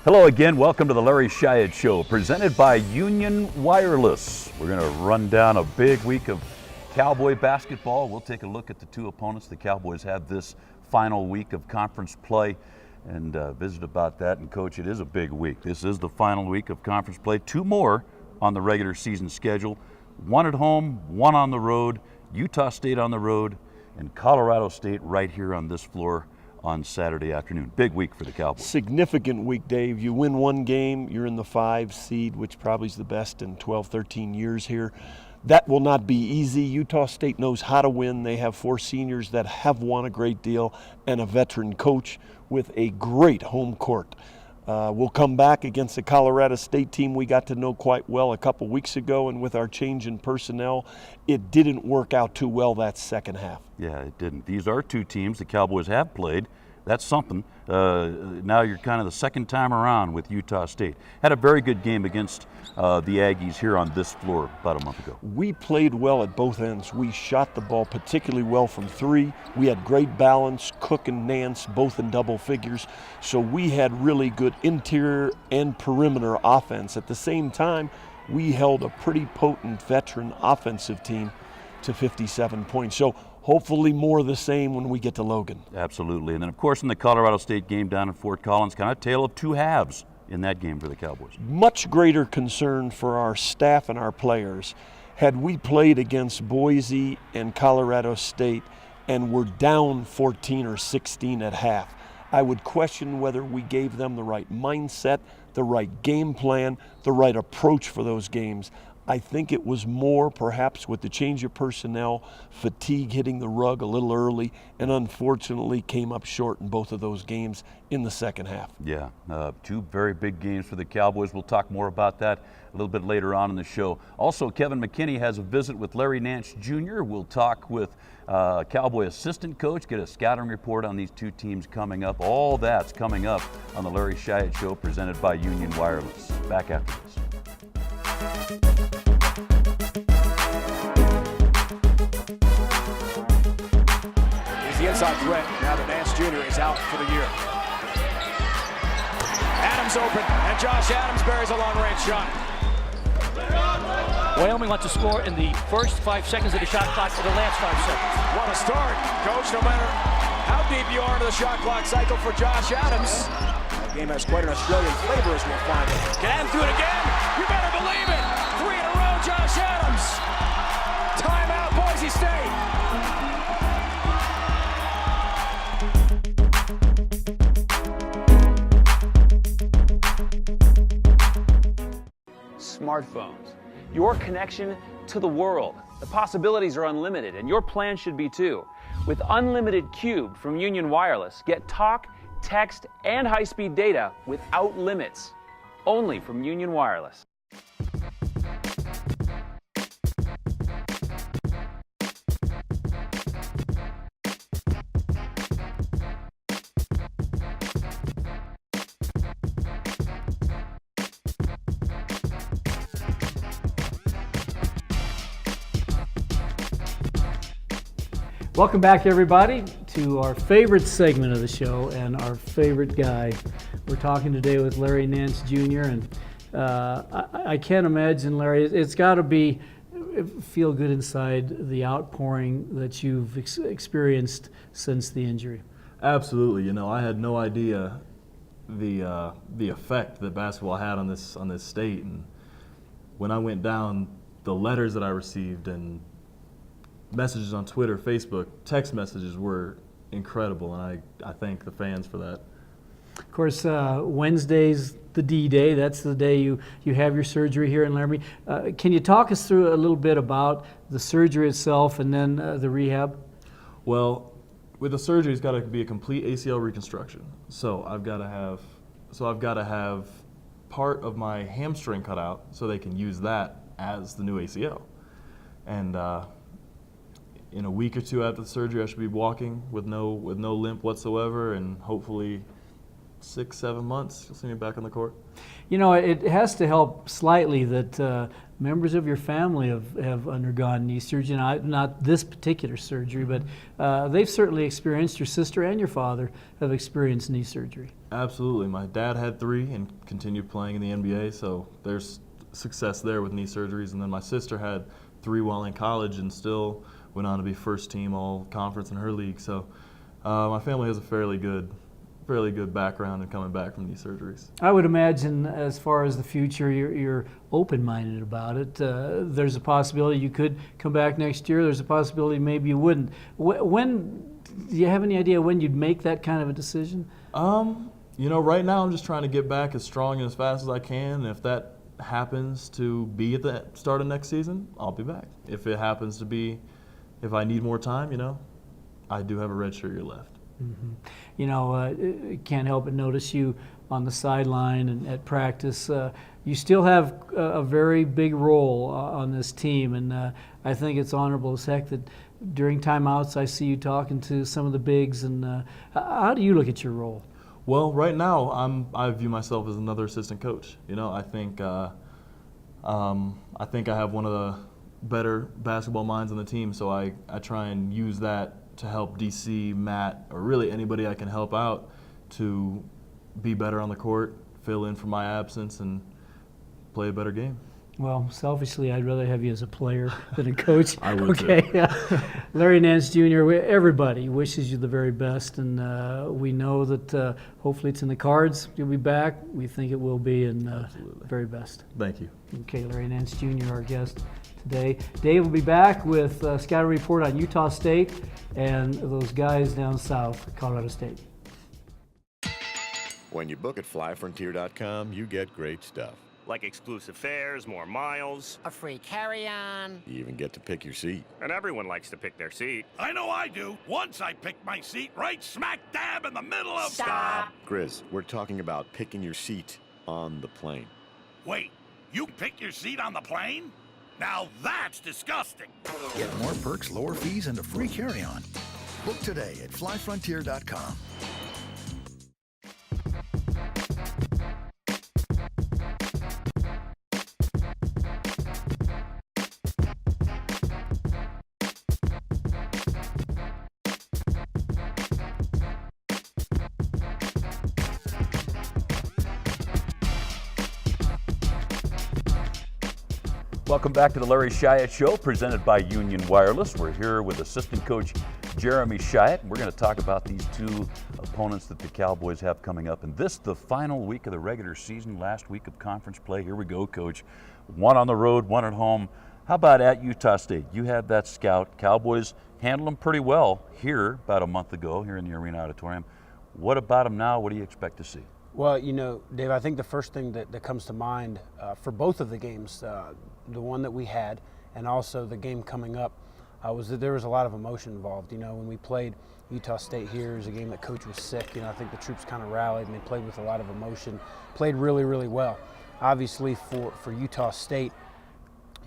Hello again, welcome to the Larry Shyatt Show, presented by Union Wireless. We're going to run down a big week of Cowboy basketball. We'll take a look at the two opponents the Cowboys have this final week of conference play and visit about that. And Coach, it is a big week. This is the final week of conference play. Two more on the regular season schedule. One at home, one on the road, Utah State on the road, and Colorado State right here on this floor on Saturday afternoon. Big week for the Cowboys. Significant week, Dave. You win one game, you're in the 5 seed, which probably is the best in 12, 13 years here. That will not be easy. Utah State knows how to win. They have 4 seniors that have won a great deal and a veteran coach with a great home court. We'll come back against the Colorado State team we got to know quite well a couple weeks ago, and with our change in personnel, it didn't work out too well that second half. Yeah, it didn't. These are two teams the Cowboys have played. That's something. Now you're kind of the second time around with Utah State. Had a very good game against the Aggies here on this floor about a month ago. We played well at both ends. We shot the ball particularly well from 3. We had great balance, Cook and Nance both in double figures. So we had really good interior and perimeter offense. At the same time, we held a pretty potent veteran offensive team to 57 points. So hopefully more of the same when we get to Logan. Absolutely. And then, of course, in the Colorado State game down in Fort Collins, kind of a tale of two halves in that game for the Cowboys. Much greater concern for our staff and our players. Had we played against Boise and Colorado State and were down 14 or 16 at half, I would question whether we gave them the right mindset, the right game plan, the right approach for those games. I think it was more perhaps with the change of personnel, fatigue hitting the rug a little early, and unfortunately came up short in both of those games in the second half. Yeah, 2 very big games for the Cowboys. We'll talk more about that a little bit later on in the show. Also, Kevin McKinney has a visit with Larry Nance Jr. We'll talk with Cowboy assistant coach, get a scouting report on these two teams coming up. All that's coming up on the Larry Shyatt Show, presented by Union Wireless. Back after this. He's the inside threat now that Nance Jr. is out for the year. Adams open, and Josh Adams buries a long-range shot. Wyoming wants to score in the first 5 seconds of the shot clock for the last 5 seconds. What a start, Coach, no matter how deep you are into the shot clock cycle for Josh Adams. That game has quite an Australian flavor, as we'll find it. Can Adams do it again? You better believe it! 3 in a row, Josh Adams. Timeout, Boise State. Smartphones, your connection to the world. The possibilities are unlimited, and your plan should be too. With Unlimited Cube from Union Wireless, get talk, text, and high-speed data without limits. Only from Union Wireless. Welcome back, everybody, to our favorite segment of the show and our favorite guy. We're talking today with Larry Nance Jr. and I can't imagine, Larry, it's got to feel good inside the outpouring that you've experienced since the injury. Absolutely. You know, I had no idea the effect that basketball had on this state, and when I went down, the letters that I received and messages on Twitter, Facebook, text messages were incredible, and I thank the fans for that. Of course, Wednesday's the D-Day. That's the day you have your surgery here in Laramie. Can you talk us through a little bit about the surgery itself and then the rehab? Well, with the surgery, it's got to be a complete ACL reconstruction. So I've got to have part of my hamstring cut out so they can use that as the new ACL. And in a week or 2 after the surgery, I should be walking with no limp whatsoever, and hopefully 6-7 months you'll see me back on the court. You know, it has to help slightly that members of your family have undergone knee surgery. Not this particular surgery, but they've certainly experienced, your sister and your father have experienced knee surgery. Absolutely. My dad had 3 and continued playing in the NBA, so there's success there with knee surgeries. And then my sister had 3 while in college and still went on to be first team all conference in her league. So my family has a fairly good background in coming back from these surgeries. I would imagine, as far as the future, you're open-minded about it. There's a possibility you could come back next year. There's a possibility maybe you wouldn't. When do you have any idea when you'd make that kind of a decision? Right now I'm just trying to get back as strong and as fast as I can. And if that happens to be at the start of next season, I'll be back. If it happens to be, if I need more time, I do have a redshirt year left. Mm-hmm. Can't help but notice you on the sideline and at practice. You still have a very big role on this team, and I think it's honorable as heck that during timeouts I see you talking to some of the bigs. And how do you look at your role? Well, right now I view myself as another assistant coach. I think I have one of the better basketball minds on the team, so I try and use that to help DC, Matt, or really anybody I can help out to be better on the court, fill in for my absence, and play a better game. Well, selfishly, I'd rather have you as a player than a coach. I would okay. too. Larry Nance Jr., everybody wishes you the very best, and we know that hopefully it's in the cards. You'll be back. We think it will be, and the very best. Thank you. Okay, Larry Nance Jr., our guest today. Dave will be back with a scouting report on Utah State and those guys down south, Colorado State. When you book at flyfrontier.com, you get great stuff. Like exclusive fares, more miles, a free carry-on. You even get to pick your seat. And everyone likes to pick their seat. I know I do. Once I picked my seat right smack dab in the middle of... Stop! Grizz, we're talking about picking your seat on the plane. Wait, you pick your seat on the plane? Now that's disgusting. Get more perks, lower fees, and a free carry-on. Book today at flyfrontier.com. Welcome back to the Larry Shyatt Show, presented by Union Wireless. We're here with assistant coach Jeremy Shyatt. We're going to talk about these 2 opponents that the Cowboys have coming up. And this, the final week of the regular season, last week of conference play. Here we go, Coach. 1 on the road, 1 at home. How about at Utah State? You had that scout. Cowboys handled them pretty well here about a month ago, here in the Arena Auditorium. What about them now? What do you expect to see? Well, Dave, I think the first thing that comes to mind for both of the games, the one that we had and also the game coming up, was that there was a lot of emotion involved. When we played Utah State here, it was a game that Coach was sick. I think the troops kind of rallied and they played with a lot of emotion, played really, really well. Obviously for Utah State,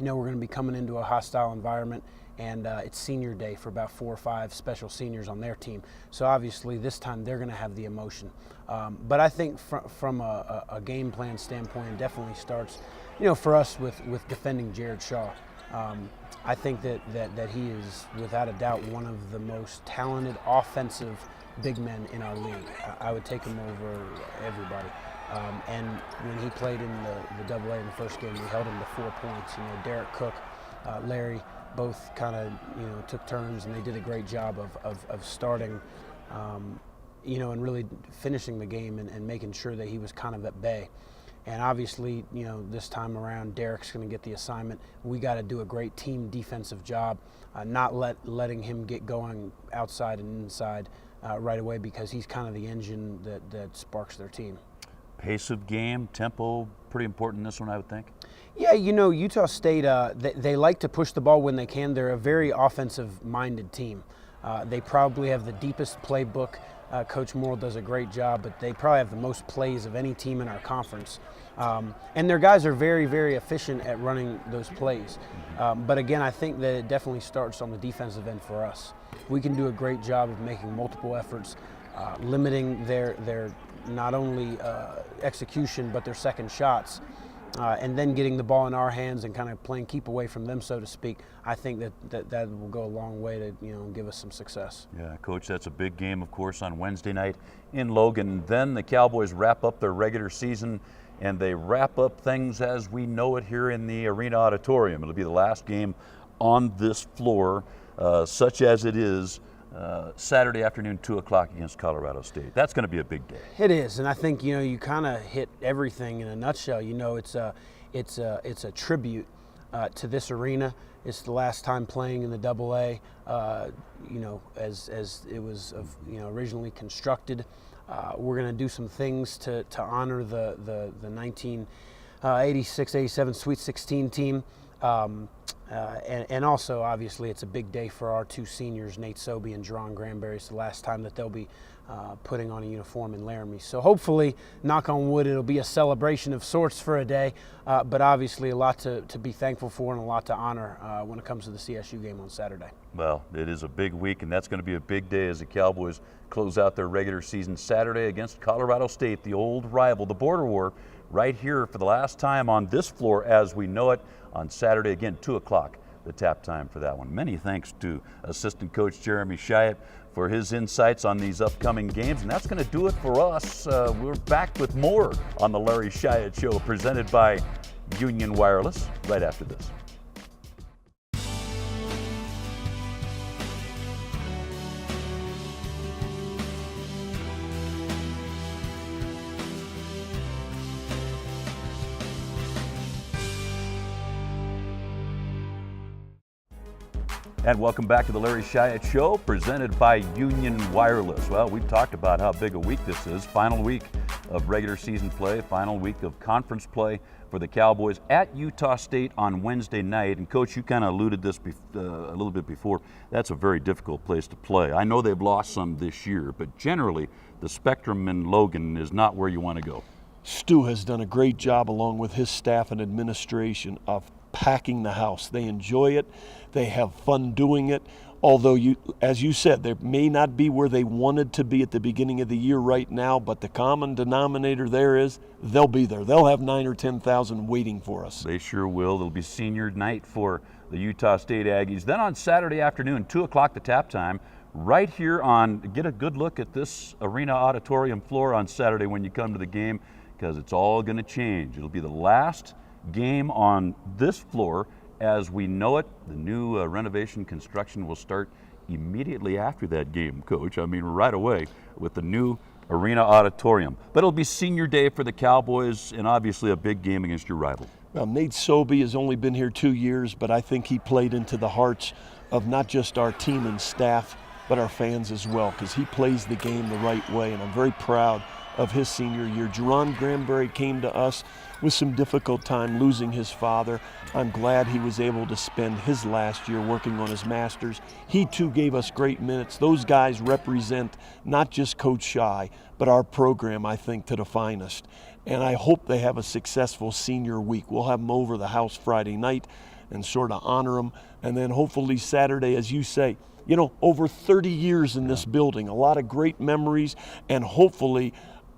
we're going to be coming into a hostile environment, and it's senior day for about 4 or 5 special seniors on their team. So obviously this time they're going to have the emotion. But I think from a game plan standpoint, it definitely starts, for us with defending Jared Shaw. I think that he is, without a doubt, one of the most talented offensive big men in our league. I would take him over everybody. And when he played in the AA in the first game, we held him to 4 points. Derek Cook, Larry, both kind of took turns, and they did a great job of starting, and really finishing the game and making sure that he was kind of at bay. And obviously, this time around, Derek's going to get the assignment. We got to do a great team defensive job, not letting him get going outside and inside right away, because he's kind of the engine that sparks their team. Pace of game, tempo, pretty important in this one, I would think. Yeah, Utah State, they like to push the ball when they can. They're a very offensive-minded team. They probably have the deepest playbook. Coach Morrill does a great job, but they probably have the most plays of any team in our conference. And their guys are very, very efficient at running those plays. But again, I think that it definitely starts on the defensive end for us. We can do a great job of making multiple efforts, limiting their not only execution but their second shots. and then getting the ball in our hands and kind of playing keep away from them, so to speak, I think that will go a long way to give us some success. Yeah, Coach, that's a big game, of course, on Wednesday night in Logan. Then the Cowboys wrap up their regular season, and they wrap up things as we know it here in the Arena Auditorium. It'll be the last game on this floor, such as it is, Saturday afternoon, 2 o'clock against Colorado State. That's going to be a big day. It is, and I think you kind of hit everything in a nutshell. It's a tribute to this arena. It's the last time playing in the AA. As it was originally constructed. We're going to do some things to honor the 1986-87 Sweet 16 team. And also, obviously, it's a big day for our two seniors, Nate Sobey and Jerron Granberry. It's the last time that they'll be putting on a uniform in Laramie. So hopefully, knock on wood, it'll be a celebration of sorts for a day, but obviously a lot to be thankful for and a lot to honor when it comes to the CSU game on Saturday. Well, it is a big week, and that's going to be a big day as the Cowboys close out their regular season Saturday against Colorado State, the old rival, the border war, right here for the last time on this floor as we know it on Saturday, again, 2 o'clock, the tap time for that one. Many thanks to assistant coach Larry Shyatt for his insights on these upcoming games, and that's going to do it for us. We're back with more on the Larry Shyatt Show, presented by Union Wireless, right after this. And welcome back to the Larry Shyatt Show, presented by Union Wireless. Well, we've talked about how big a week this is. Final week of regular season play, final week of conference play for the Cowboys at Utah State on Wednesday night. And Coach, you kind of alluded this a little bit before. That's a very difficult place to play. I know they've lost some this year, but generally the spectrum in Logan is not where you want to go. Stu has done a great job along with his staff and administration of packing the house. They enjoy it. They have fun doing it. Although, as you said, they may not be where they wanted to be at the beginning of the year right now, but the common denominator there is they'll be there. They'll have 9,000 or 10,000 waiting for us. They sure will. It'll be senior night for the Utah State Aggies. Then on Saturday afternoon, 2 o'clock the tap time, right here on, get a good look at this Arena Auditorium floor on Saturday when you come to the game, because it's all going to change. It'll be the last game on this floor as we know it. The new renovation construction will start immediately after that game, Coach. I mean, right away with the new Arena Auditorium. But it'll be senior day for the Cowboys and obviously a big game against your rival. Well, Nate Sobey has only been here 2 years, but I think he played into the hearts of not just our team and staff, but our fans as well, because he plays the game the right way, and I'm very proud of his senior year. Jerron Granberry came to us with some difficult time losing his father. I'm glad he was able to spend his last year working on his master's. He too gave us great minutes. Those guys represent not just Coach Shy, but our program, I think, to the finest. And I hope they have a successful senior week. We'll have them over the house Friday night and sort of honor them. And then hopefully Saturday, as you say, over 30 years in this building, a lot of great memories, and hopefully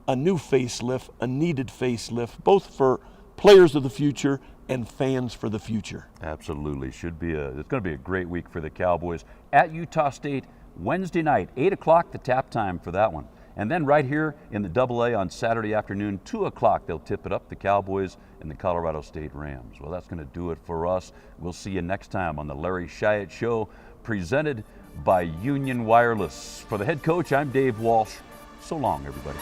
a new facelift, a needed facelift, both for players of the future and fans for the future. Absolutely. It's going to be a great week for the Cowboys at Utah State Wednesday night, 8 o'clock the tap time for that one. And then right here in the AA on Saturday afternoon, 2 o'clock, they'll tip it up, the Cowboys and the Colorado State Rams. Well, that's going to do it for us. We'll see you next time on the Larry Shyatt Show, presented by Union Wireless. For the head coach, I'm Dave Walsh. So long, everybody.